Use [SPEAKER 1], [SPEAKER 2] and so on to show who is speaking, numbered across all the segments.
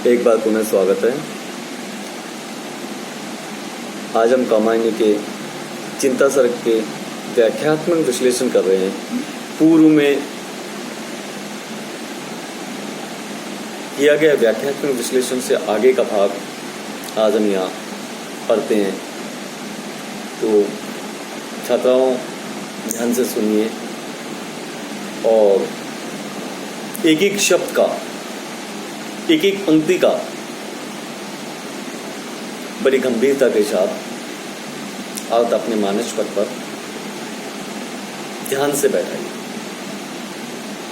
[SPEAKER 1] एक बार पुनः स्वागत है। आज हम कामायनी के चिंता सर्ग के व्याख्यात्मक विश्लेषण कर रहे हैं। पूर्व में किया गया व्याख्यात्मक विश्लेषण से आगे का भाग आज हम यहाँ पढ़ते हैं, तो छात्राओं ध्यान से सुनिए और एक एक शब्द का, एक एक पंक्ति का बड़ी गंभीरता के साथ आप अपने मानस पट पर ध्यान से बैठाइए।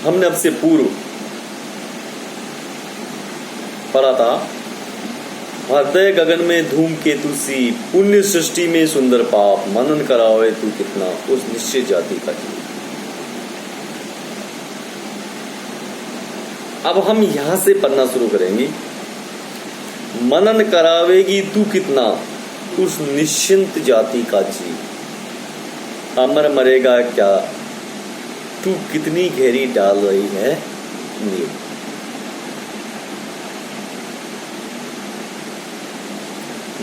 [SPEAKER 1] हमने अब से पूर्व पढ़ा था, हृदय गगन में धूमकेतु सी, पुण्य सृष्टि में सुंदर पाप, मनन करावे तू कितना उस निश्चित जाति का जीव। अब हम यहां से पढ़ना शुरू करेंगे। मनन करावेगी तू कितना उस निश्चिंत जाति का जीव, अमर मरेगा क्या तू कितनी गहरी डाल रही है नींव।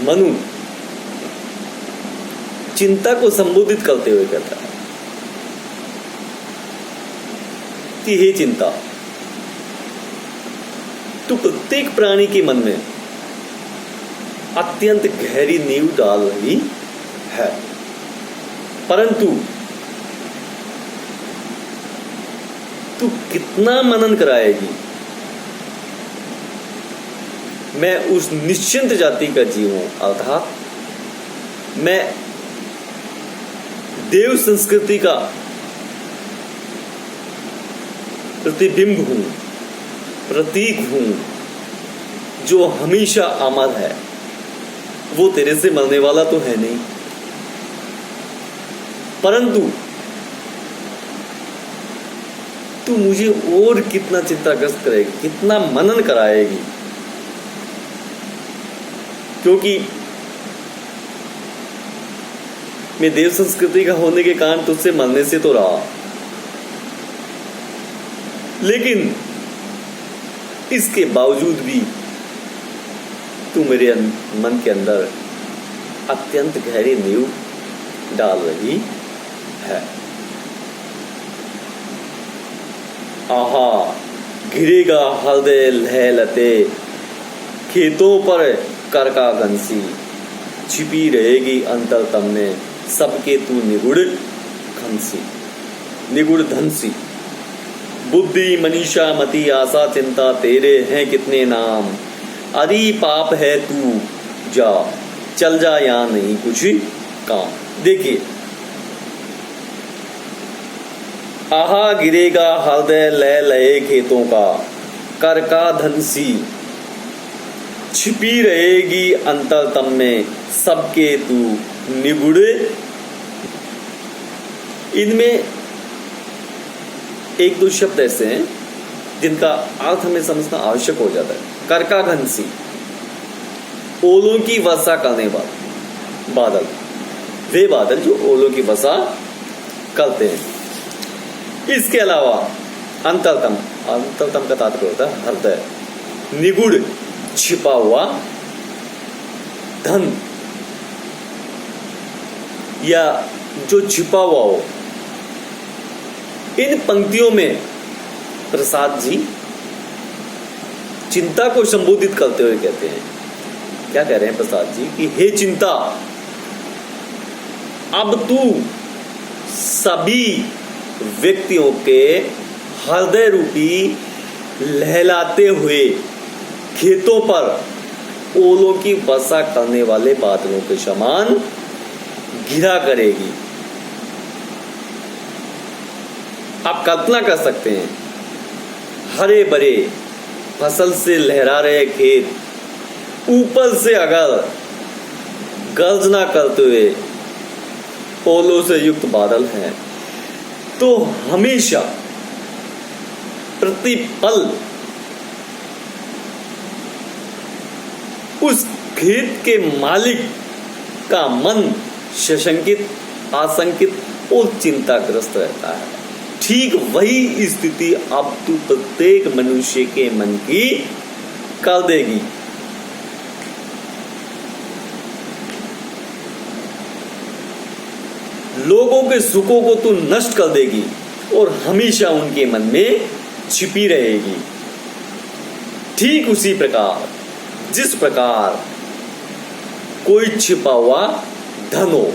[SPEAKER 1] मनु चिंता को संबोधित करते हुए कहता है कि हे चिंता, तू प्रत्येक प्राणी के मन में अत्यंत गहरी नींव डाल रही है, परंतु तू कितना मनन कराएगी। मैं उस निश्चिंत जाति का जीव हूं, अर्थात मैं देव संस्कृति का प्रतिबिंब हूं, प्रतीक हूं, जो हमेशा अमर है। वो तेरे से मरने वाला तो है नहीं, परंतु तू मुझे और कितना चिंताग्रस्त करेगी, कितना मनन कराएगी, क्योंकि मैं देव संस्कृति का होने के कारण तुझसे मरने से तो रहा, लेकिन इसके बावजूद भी तू मेरे मन के अंदर अत्यंत गहरी नींव डाल रही है। आहा गिरेगा हृदय लहलते, खेतों पर कर का घंसी, छिपी रहेगी अंतरतम में सबके तू निगुड़ खंसी, निगुड़ धंसी। बुद्धि मनीषा मति आशा चिंता तेरे हैं कितने नाम, अरे पाप है तू जा चल जा या नहीं कुछ काम। देखिए, आहा गिरेगा हृदय लय लये खेतों का, कर का धंसी, छिपी रहेगी अंतरतम में सबके तू निगुड़े। इनमें एक दो शब्द ऐसे हैं जिनका अर्थ हमें समझना आवश्यक हो जाता है। करका घंसी, ओलों की वर्षा करने वाले बादल, वे बादल जो ओलों की वर्षा करते हैं। इसके अलावा अंतरतम, अंतरतम का तात्पर्य होता है हृदय, निगुड़ छिपा हुआ, धन या जो छिपा हुआ हो। इन पंक्तियों में प्रसाद जी चिंता को संबोधित करते हुए कहते हैं, क्या कह रहे हैं प्रसाद जी कि हे चिंता, अब तू सभी व्यक्तियों के हृदय रूपी लहलाते हुए खेतों पर ओलों की वर्षा करने वाले बादलों के समान गिरा करेगी। आप कल्पना कर सकते हैं, हरे भरे फसल से लहरा रहे खेत, ऊपर से अगर गर्जना करते हुए ओलों से युक्त बादल हैं, तो हमेशा प्रतिपल उस खेत के मालिक का मन सशंकित, आशंकित और चिंताग्रस्त रहता है। ठीक वही स्थिति अब तू प्रत्येक मनुष्य के मन की कर देगी। लोगों के सुखों को तू नष्ट कर देगी और हमेशा उनके मन में छिपी रहेगी। ठीक उसी प्रकार जिस प्रकार कोई छिपा हुआ धन हो।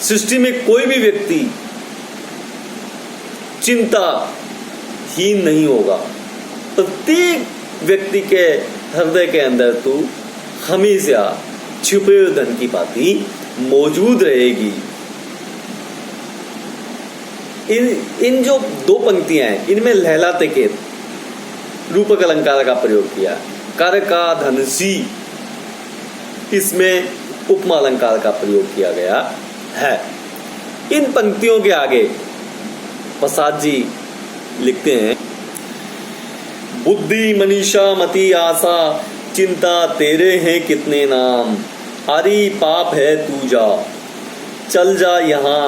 [SPEAKER 1] सृष्टि में कोई भी व्यक्ति चिंताहीन नहीं होगा। प्रत्येक व्यक्ति के हृदय के अंदर तू हमेशा छिपे हुए धन की भांति मौजूद रहेगी। इन जो दो पंक्तियां हैं इनमें लहलाते के रूपक अलंकार का प्रयोग किया। कर का धनसी, इसमें उपमा अलंकार का प्रयोग किया गया है। इन पंक्तियों के आगे प्रसाद जी लिखते हैं, बुद्धि मनीषा मति आशा चिंता तेरे हैं कितने नाम, अरे पाप है तू जा, चल जा यहां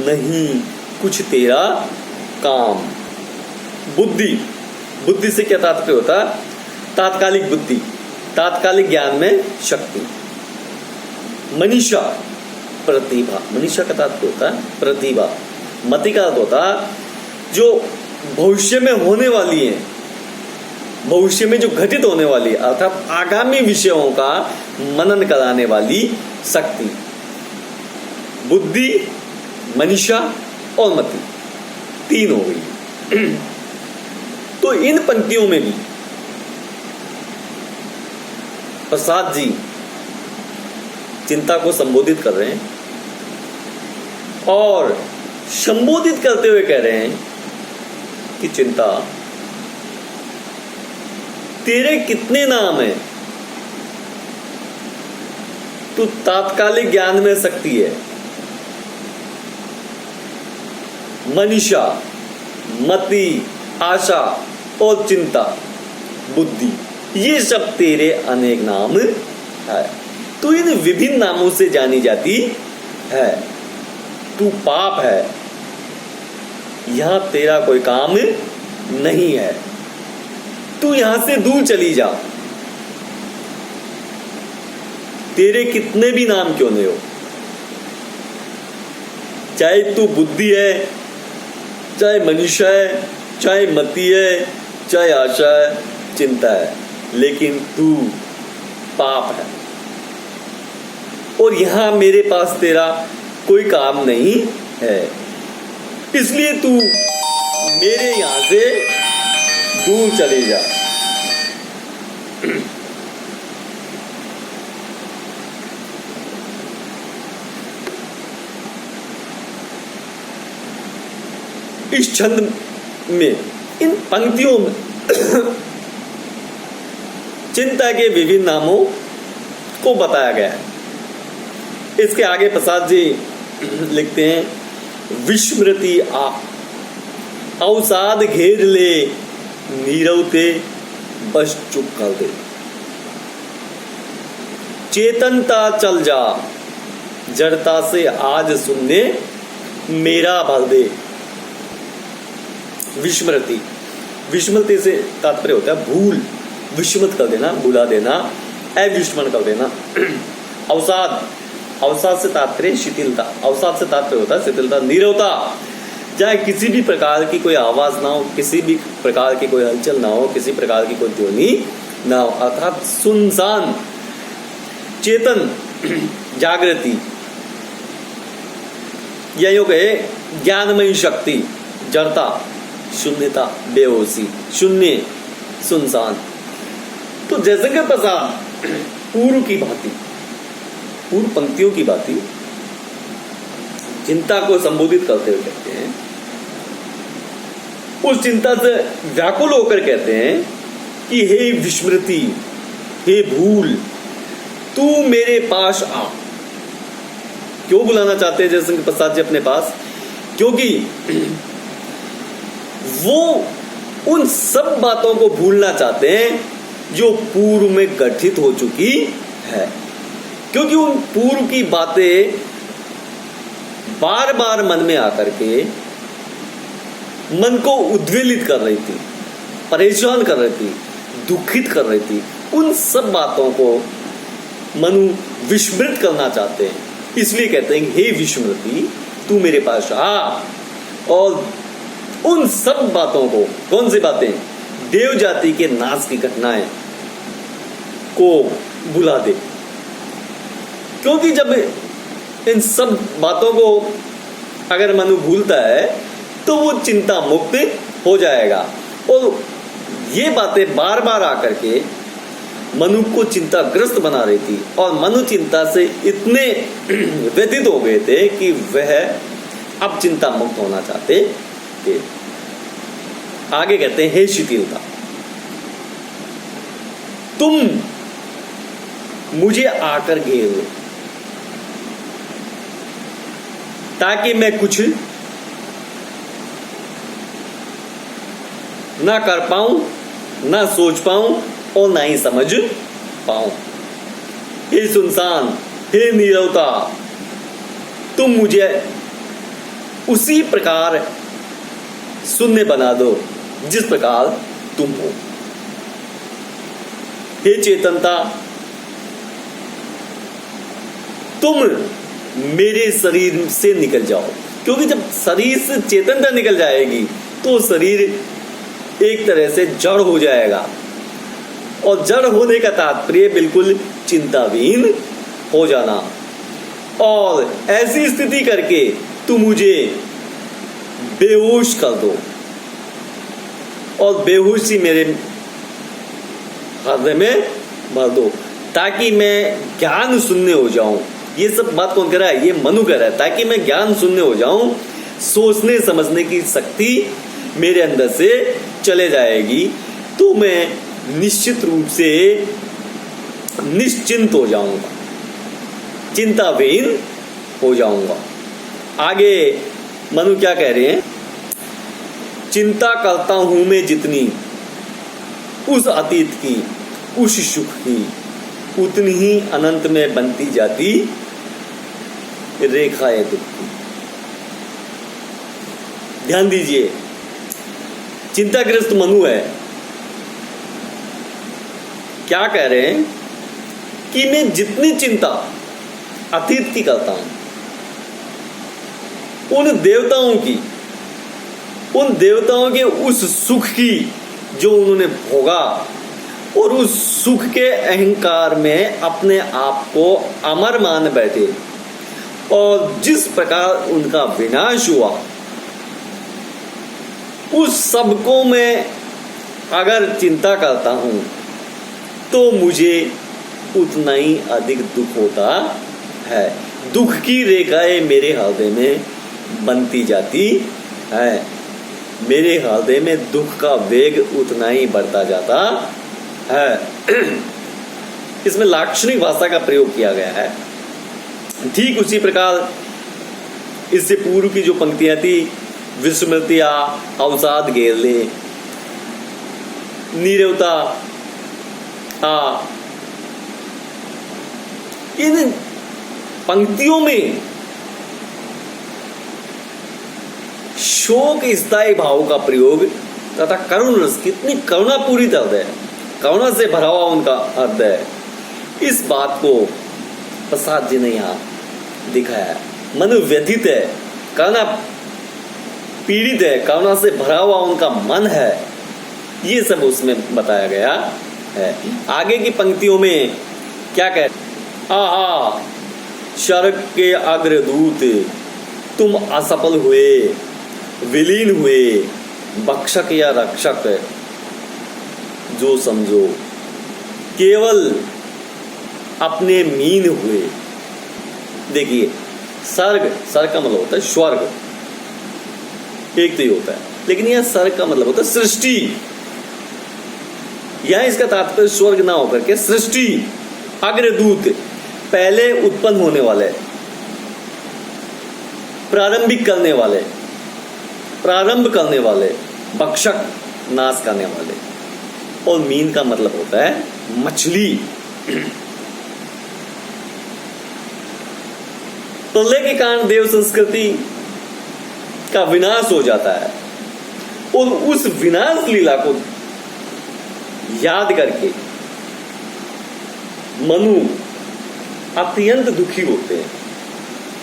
[SPEAKER 1] नहीं कुछ तेरा काम। बुद्धि, बुद्धि से क्या तात्पर्य होता है? तात्कालिक बुद्धि, तात्कालिक ज्ञान में शक्ति। मनीषा, प्रतिभा, मनीषा का तात्पर्य होता है प्रतिभा। मति का अर्थ होता है जो भविष्य में होने वाली है, भविष्य में जो घटित होने वाली है, अर्थात आगामी विषयों का मनन कराने वाली शक्ति। बुद्धि, मनीषा और मति, तीन हो गई। तो इन पंक्तियों में भी प्रसाद जी चिंता को संबोधित कर रहे हैं और संबोधित करते हुए कह रहे हैं कि चिंता तेरे कितने नाम हैं, तू तात्कालिक ज्ञान में शक्ति है। मनीषा, मति, आशा और चिंता, बुद्धि, ये सब तेरे अनेक नाम है। तू इन विभिन्न नामों से जानी जाती है। तू पाप है, यहां तेरा कोई काम नहीं है। तू यहां से दूर चली जा, तेरे कितने भी नाम क्यों नहीं हो, चाहे तू बुद्धि है, चाहे मनीषा है, चाहे मति है, चाहे आशा है, चिंता है, लेकिन तू पाप है और यहां मेरे पास तेरा कोई काम नहीं है। इसलिए तू मेरे यहां से दूर चले जा। इस छंद में, इन पंक्तियों में चिंता के विभिन्न नामों को बताया गया है। इसके आगे प्रसाद जी लिखते हैं, विस्मृति आ अवसाद घेर ले, नीरवते बस चुप कर दे, चेतनता चल जा, जड़ता से आज सुनने मेरा भर दे। विस्मृति, विस्मृति से तात्पर्य होता है भूल, विस्मृत कर देना, भुला देना, अविस्मरण कर देना। अवसाद, अवसाद से तात्पर्य शिथिलता, अवसाद से तात्पर्य होता है शिथिलता, नीरवता, चाहे किसी भी प्रकार की कोई आवाज ना हो, किसी भी प्रकार की कोई हलचल ना हो, किसी प्रकार की कोई ध्वनि ना हो, अर्थात सुनसान। चेतन, जागृति, या यूं कहे ज्ञानमयी शक्ति, जड़ता, शून्यता, बेहोशी, शून्य, सुनसान। तो जैसे कि प्रसाद पूर्व की भांति, पूर्व पंक्तियों की भांति चिंता को संबोधित करते हुए कहते हैं, उस चिंता से व्याकुल होकर कहते हैं कि हे विस्मृति, हे भूल, तू मेरे पास आ। क्यों बुलाना चाहते हैं जयशंकर प्रसाद जी अपने पास? क्योंकि वो उन सब बातों को भूलना चाहते हैं जो पूर्व में गठित हो चुकी है, क्योंकि उन पूर्व की बातें बार बार मन में आकर के मन को उद्वेलित कर रही थी, परेशान कर रही थी, दुखित कर रही थी, उन सब बातों को मनु विस्मृत करना चाहते हैं। इसलिए कहते हैं हे विस्मृति तू मेरे पास आ और उन सब बातों को, कौन सी बातें, देव जाति के नाश की घटनाएं को बुला दे। क्योंकि जब इन सब बातों को अगर मनु भूलता है तो वो चिंता मुक्त हो जाएगा। और ये बातें बार बार आकर के मनु को चिंताग्रस्त बना रही थी और मनु चिंता से इतने व्यथित हो गए थे कि वह अब चिंता मुक्त होना चाहते थे। आगे कहते हैं हे शिथिलता तुम मुझे आकर घेर लो ताकि मैं कुछ ना कर पाऊं, ना सोच पाऊं और ना ही समझ पाऊं। हे सुनसान, हे नीरवता, तुम मुझे उसी प्रकार शून्य बना दो जिस प्रकार तुम हो। हे चेतनता, तुम मेरे शरीर से निकल जाओ। क्योंकि जब शरीर से चेतनता निकल जाएगी तो शरीर एक तरह से जड़ हो जाएगा और जड़ होने का तात्पर्य बिल्कुल चिंताविहीन हो जाना। और ऐसी स्थिति करके तू मुझे बेहोश कर दो और बेहोशी मेरे हृदय में भर दो ताकि मैं ज्ञान शून्य हो जाऊं। ये सब बात कौन कह रहा है? ये मनु कह रहा है। ताकि मैं ज्ञान शून्य हो जाऊं, सोचने समझने की शक्ति मेरे अंदर से चले जाएगी तो मैं निश्चित रूप से निश्चिंत हो जाऊंगा, चिंताविहीन हो जाऊंगा। आगे मनु क्या कह रहे हैं? चिंता करता हूं मैं जितनी उस अतीत की, उस सुख की, उतनी ही अनंत में बनती जाती रेखाएं दुख की। ध्यान दीजिए, चिंताग्रस्त मनु है। क्या कह रहे हैं कि मैं जितनी चिंता अतीत की करता हूं, उन देवताओं की, उन देवताओं के उस सुख की जो उन्होंने भोगा और उस सुख के अहंकार में अपने आप को अमर मान बैठे और जिस प्रकार उनका विनाश हुआ, उस सब को मैं अगर चिंता करता हूं तो मुझे उतना ही अधिक दुख होता है। दुख की रेखाएं मेरे हृदय में बनती जाती है, मेरे हृदय में दुख का वेग उतना ही बढ़ता जाता है। इसमें लाक्षणिक भाषा का प्रयोग किया गया है। ठीक उसी प्रकार इससे पूर्व की जो पंक्तियां थी, विस्मृतिया अवसाद घेर ले, नीरवता, इन पंक्तियों में शोक स्थायी भाव का प्रयोग तथा करुण रस, कितनी करुणा पूरी हृदय, करुणा से भरा हुआ उनका हृदय, इस बात को प्रसाद जी ने यहां दिखाया है। मन व्यथित है, करुणा पीड़ित है, करुणा से भरा हुआ उनका मन है, ये सब उसमें बताया गया है। आगे की पंक्तियों में क्या कहते? आहा शर्क के अग्रदूत, तुम असफल हुए, विलीन हुए, भक्षक या रक्षक जो समझो, केवल अपने मीन हुए। देखिए, सर्ग, सर्ग का मतलब होता है स्वर्ग, एक तो ये होता है, लेकिन यह सर्ग का मतलब होता है सृष्टि। यहां इसका तात्पर्य स्वर्ग ना होकर के सृष्टि, अग्रदूत, पहले उत्पन्न होने वाले, प्रारंभिक करने वाले, प्रारंभ करने वाले, भक्षक, नाश करने वाले। और मीन का मतलब होता है मछली। प्रलय के कारण देव संस्कृति का विनाश हो जाता है और उस विनाश लीला को याद करके मनु अत्यंत दुखी होते हैं।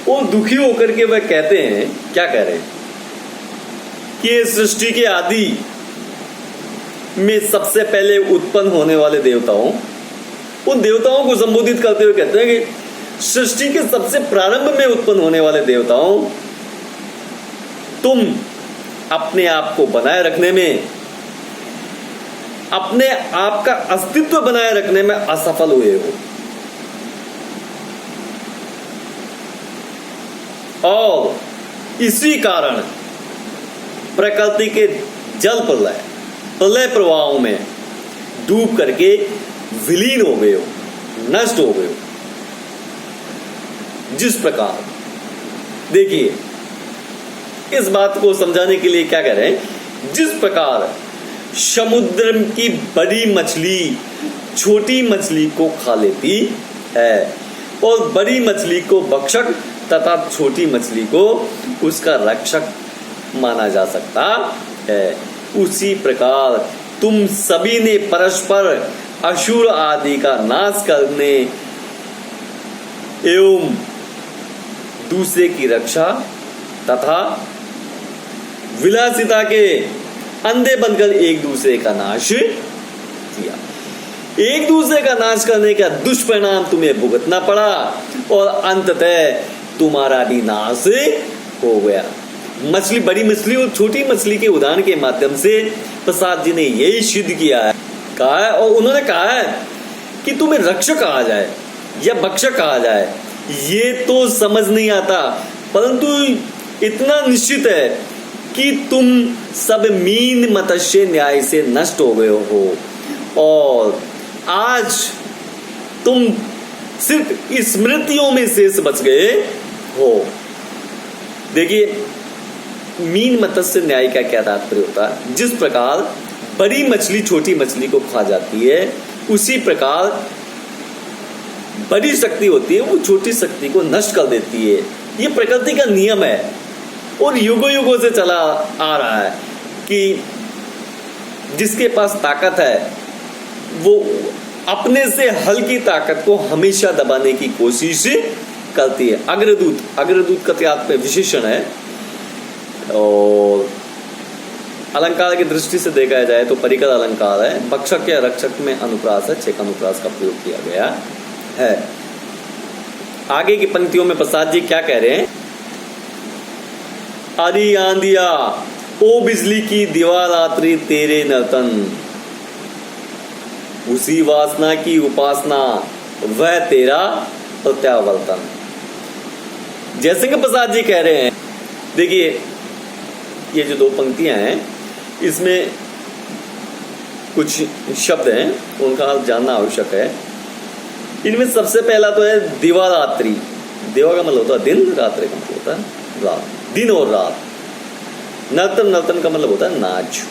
[SPEAKER 1] वो दुखी होकर के वह कहते हैं, क्या कह रहे हैं कि ये सृष्टि के आदि में सबसे पहले उत्पन्न होने वाले देवताओं, उन देवताओं को संबोधित करते हुए कहते हैं कि सृष्टि के सबसे प्रारंभ में उत्पन्न होने वाले देवताओं, तुम अपने आप को बनाए रखने में, अपने आप का अस्तित्व बनाए रखने में असफल हुए हो, और इसी कारण प्रकृति के जल प्रलय प्रवाहों में डूब करके विलीन हो गए हो, नष्ट हो गए हो। जिस प्रकार, देखिए इस बात को समझाने के लिए क्या कह रहे हैं, जिस प्रकार समुद्र की बड़ी मछली छोटी मछली को खा लेती है और बड़ी मछली को भक्षक तथा छोटी मछली को उसका रक्षक माना जा सकता है, उसी प्रकार तुम सभी ने परस्पर असुर आदि का नाश करने एवं दूसरे की रक्षा तथा विलासिता के अंधे बनकर एक दूसरे का नाश किया। एक दूसरे का नाश करने का दुष्परिणाम तुम्हें भुगतना पड़ा और अंततः तुम्हारा भी नाश हो गया। मछली, बड़ी मछली और छोटी मछली के उदाहरण के माध्यम से प्रसाद जी ने यही सिद्ध किया है, कहा है, और उन्होंने कहा है कि तुम्हें रक्षक कहा जाए या भक्षक कहा जाए ये तो समझ नहीं आता, परंतु इतना निश्चित है कि तुम सब मीन मत्स्य न्याय से नष्ट हो गए हो और आज तुम सिर्फ स्मृतियों में शेष बच गए हो। देखिए मीन मत्स्य न्याय का क्या तात्पर्य होता है, जिस प्रकार बड़ी मछली छोटी मछली को खा जाती है, उसी प्रकार बड़ी शक्ति होती है वो छोटी शक्ति को नष्ट कर देती है। ये प्रकृति का नियम है और युगों युगों से चला आ रहा है कि जिसके पास ताकत है वो अपने से हल्की ताकत को हमेशा दबाने की कोशिश करती है। अग्रदूत का तात्पर्य विशेषण है और अलंकार की दृष्टि से देखा जाए तो परिकर अलंकार है। भक्षक या रक्षक में अनुप्रास है, छेक अनुप्रास का प्रयोग किया गया है। आगे की पंक्तियों में प्रसाद जी क्या कह रहे हैं, अरे आंधिया ओ बिजली की दिवारात्रि तेरे नर्तन, उसी वासना की उपासना वह तेरा प्रत्यावर्तन। जैसे कि प्रसाद जी कह रहे हैं, देखिए ये जो दो पंक्तियां हैं इसमें कुछ शब्द हैं उनका आप जानना आवश्यक है। इनमें सबसे पहला तो है दिवारात्रि। दिवा का मतलब होता है दिन, रात्रि का मतलब होता है रात, दिन और रात। नर्तन का मतलब होता है नाच।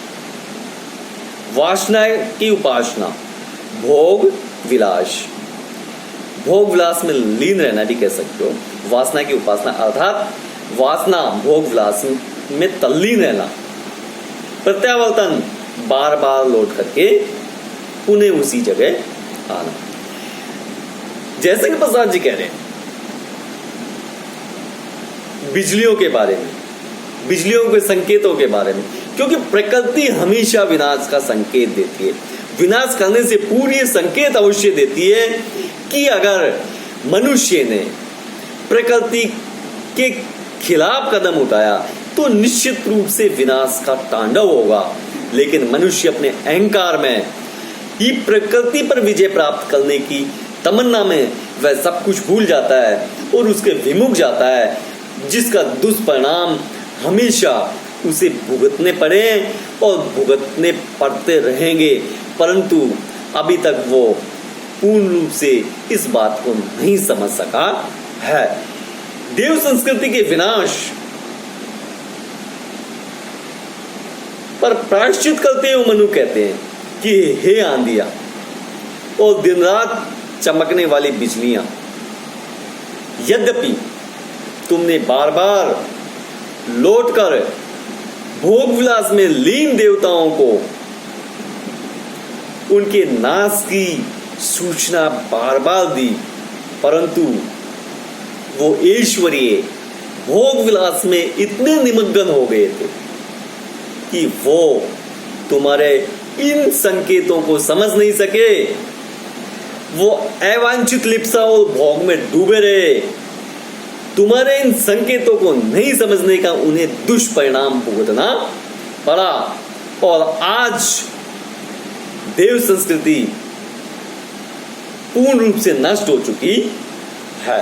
[SPEAKER 1] वासना की उपासना, भोग विलास। भोग विलास में लीन रहना भी कह सकते हो। वासना की उपासना अर्थात वासना भोग विलास में तल्लीन रहना। प्रत्यावर्तन, बार बार लौट करके पुनः उसी जगह आना। जैसे कि प्रसाद जी कह रहे हैं बिजलियों के बारे में, बिजलियों के संकेतों के बारे में, क्योंकि प्रकृति हमेशा विनाश का संकेत देती है। विनाश करने से पूरी संकेत अवश्य देती है कि अगर मनुष्य ने प्रकृति के खिलाफ कदम उठाया तो निश्चित रूप से विनाश का तांडव होगा। लेकिन मनुष्य अपने अहंकार में ही प्रकृति पर विजय प्राप्त करने की तमन्ना में वह सब कुछ भूल जाता है और उसके विमुख जाता है, जिसका दुष्परिणाम हमेशा उसे भुगतने पड़े और भुगतने पड़ते रहेंगे। परंतु अभी तक वो पूर्ण रूप से इस बात को नहीं समझ सका है। देव संस्कृति के विनाश पर प्रायश्चित करते हुए मनु कहते हैं कि हे आंधिया और दिन रात चमकने वाली बिजलियां, यद्यपि तुमने बार बार लौटकर भोग विलास में लीन देवताओं को उनके नाश की सूचना बार बार दी, परंतु वो ऐश्वर्य भोग विलास में इतने निमग्न हो गए थे कि वो तुम्हारे इन संकेतों को समझ नहीं सके। वो अवांछित लिप्सा और भोग में डूबे रहे। तुम्हारे इन संकेतों को नहीं समझने का उन्हें दुष्परिणाम भुगतना पड़ा, और आज देव संस्कृति पूर्ण रूप से नष्ट हो चुकी है।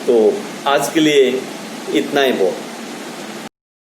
[SPEAKER 1] तो आज के लिए इतना ही बहुत।